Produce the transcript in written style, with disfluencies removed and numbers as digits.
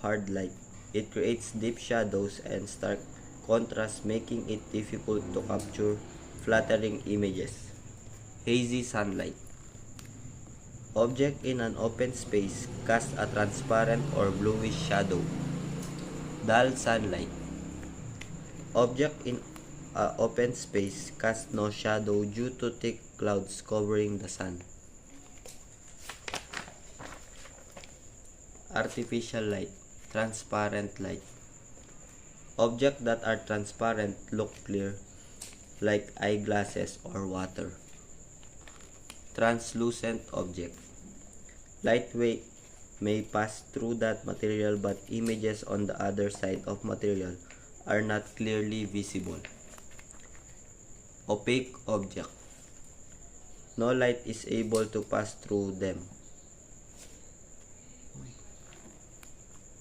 hard light. It creates deep shadows and stark contrast, making it difficult to capture flattering images. Hazy sunlight. Object in an open space cast a transparent or bluish shadow. Dull sunlight. Object in an open space cast no shadow due to thick clouds covering the sun. Artificial light. Transparent light. Objects that are transparent look clear, like eyeglasses or water. Translucent object. Lightweight may pass through that material, but images on the other side of material are not clearly visible. Opaque object. No light is able to pass through them.